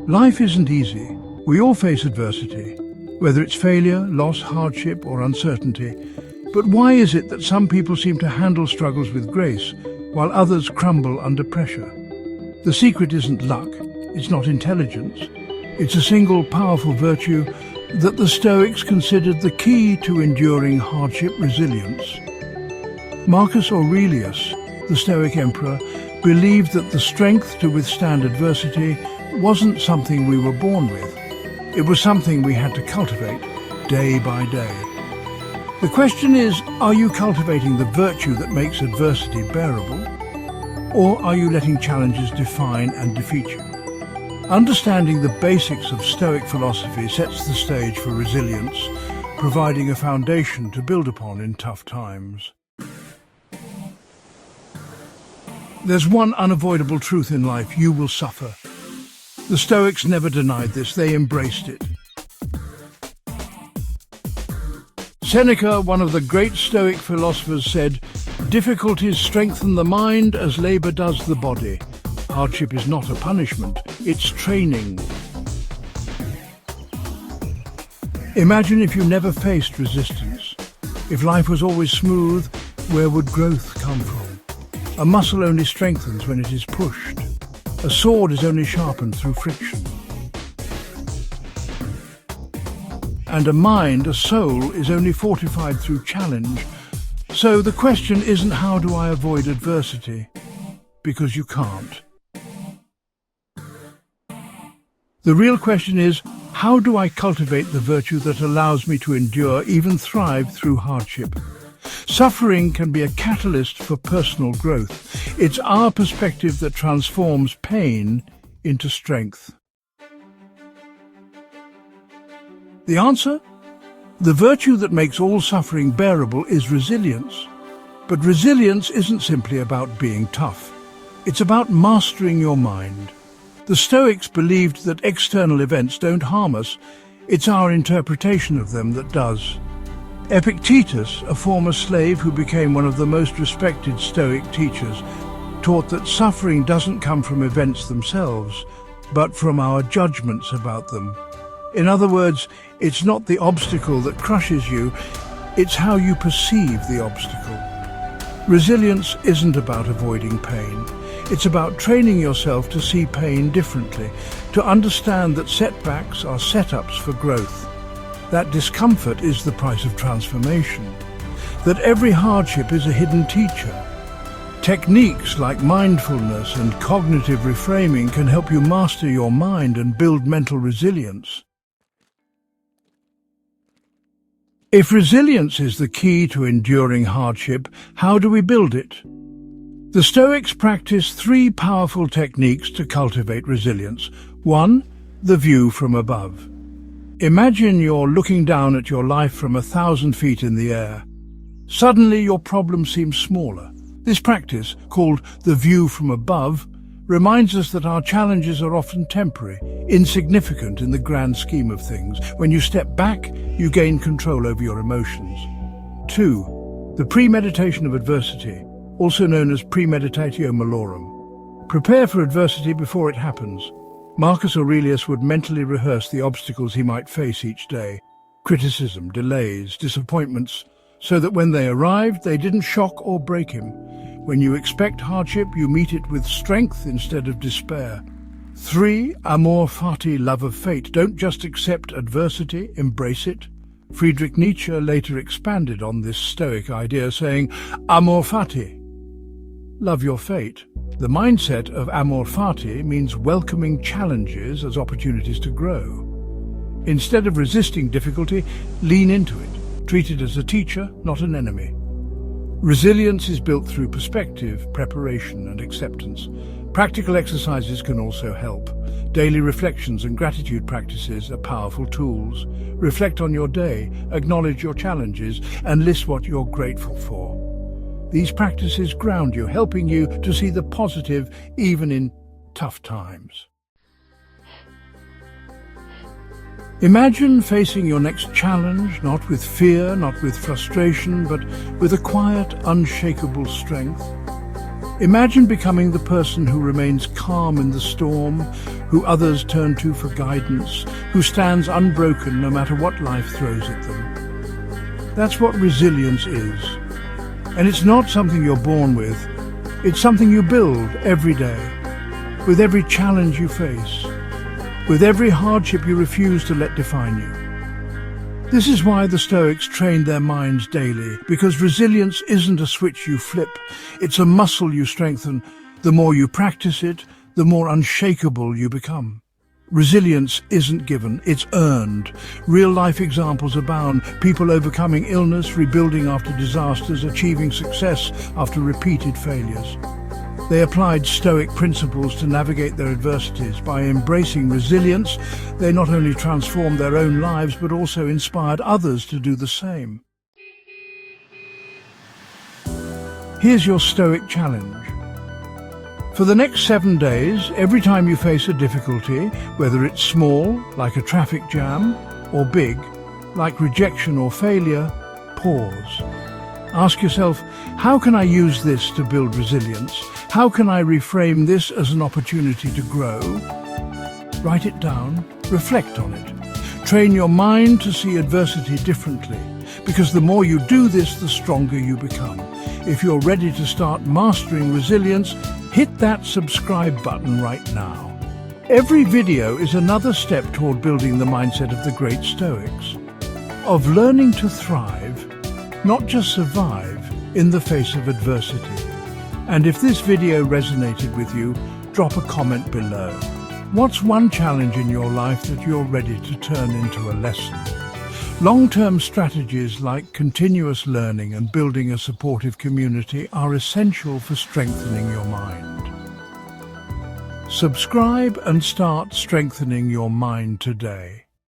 Life isn't easy. We all face adversity, whether it's failure, loss, hardship, or uncertainty. But why is it that some people seem to handle struggles with grace, while others crumble under pressure? The secret isn't luck, it's not intelligence. It's a single powerful virtue that the Stoics considered the key to enduring hardship: resilience. Marcus Aurelius, the Stoic emperor, believed that the strength to withstand adversity wasn't something we were born with. It was something we had to cultivate day by day. The question is, are you cultivating the virtue that makes adversity bearable? Or are you letting challenges define and defeat you? Understanding the basics of Stoic philosophy sets the stage for resilience, providing a foundation to build upon in tough times. There's one unavoidable truth in life: you will suffer. The Stoics never denied this, they embraced it. Seneca, one of the great Stoic philosophers, said, "Difficulties strengthen the mind as labor does the body. Hardship is not a punishment, it's training." Imagine if you never faced resistance. If life was always smooth, where would growth come from? A muscle only strengthens when it is pushed. A sword is only sharpened through friction. And a mind, a soul, is only fortified through challenge. So the question isn't how do I avoid adversity? Because you can't. The real question is, how do I cultivate the virtue that allows me to endure, even thrive through hardship? Suffering can be a catalyst for personal growth. It's our perspective that transforms pain into strength. The answer? The virtue that makes all suffering bearable is resilience. But resilience isn't simply about being tough. It's about mastering your mind. The Stoics believed that external events don't harm us. It's our interpretation of them that does. Epictetus, a former slave who became one of the most respected Stoic teachers, taught that suffering doesn't come from events themselves, but from our judgments about them. In other words, it's not the obstacle that crushes you, it's how you perceive the obstacle. Resilience isn't about avoiding pain. It's about training yourself to see pain differently, to understand that setbacks are setups for growth. That discomfort is the price of transformation. That every hardship is a hidden teacher. Techniques like mindfulness and cognitive reframing can help you master your mind and build mental resilience. If resilience is the key to enduring hardship, how do we build it? The Stoics practice three powerful techniques to cultivate resilience. 1. The view from above. Imagine you're looking down at your life from 1,000 feet in the air. Suddenly your problem seems smaller. This practice, called the view from above, reminds us that our challenges are often temporary, insignificant in the grand scheme of things. When you step back, you gain control over your emotions. 2. The premeditation of adversity, also known as premeditatio malorum. Prepare for adversity before it happens. Marcus Aurelius would mentally rehearse the obstacles he might face each day, criticism, delays, disappointments, so that when they arrived, they didn't shock or break him. When you expect hardship, you meet it with strength instead of despair. 3. Amor fati, love of fate. Don't just accept adversity, embrace it. Friedrich Nietzsche later expanded on this Stoic idea, saying, amor fati, love your fate. The mindset of amor fati means welcoming challenges as opportunities to grow. Instead of resisting difficulty, lean into it. Treat it as a teacher, not an enemy. Resilience is built through perspective, preparation, and acceptance. Practical exercises can also help. Daily reflections and gratitude practices are powerful tools. Reflect on your day, acknowledge your challenges, and list what you're grateful for. These practices ground you, helping you to see the positive even in tough times. Imagine facing your next challenge, not with fear, not with frustration, but with a quiet, unshakable strength. Imagine becoming the person who remains calm in the storm, who others turn to for guidance, who stands unbroken no matter what life throws at them. That's what resilience is. And it's not something you're born with. It's something you build every day, with every challenge you face, with every hardship you refuse to let define you. This is why the Stoics trained their minds daily, because resilience isn't a switch you flip, it's a muscle you strengthen. The more you practice it, the more unshakable you become. Resilience isn't given, it's earned. Real-life examples abound, people overcoming illness, rebuilding after disasters, achieving success after repeated failures. They applied Stoic principles to navigate their adversities. By embracing resilience, they not only transformed their own lives, but also inspired others to do the same. Here's your Stoic challenge. For the next 7 days, every time you face a difficulty, whether it's small, like a traffic jam, or big, like rejection or failure, pause. Ask yourself, how can I use this to build resilience? How can I reframe this as an opportunity to grow? Write it down, reflect on it. Train your mind to see adversity differently, because the more you do this, the stronger you become. If you're ready to start mastering resilience, hit that subscribe button right now. Every video is another step toward building the mindset of the great Stoics, of learning to thrive, not just survive, in the face of adversity. And if this video resonated with you, drop a comment below. What's one challenge in your life that you're ready to turn into a lesson? Long-term strategies like continuous learning and building a supportive community are essential for strengthening your mind. Subscribe and start strengthening your mind today.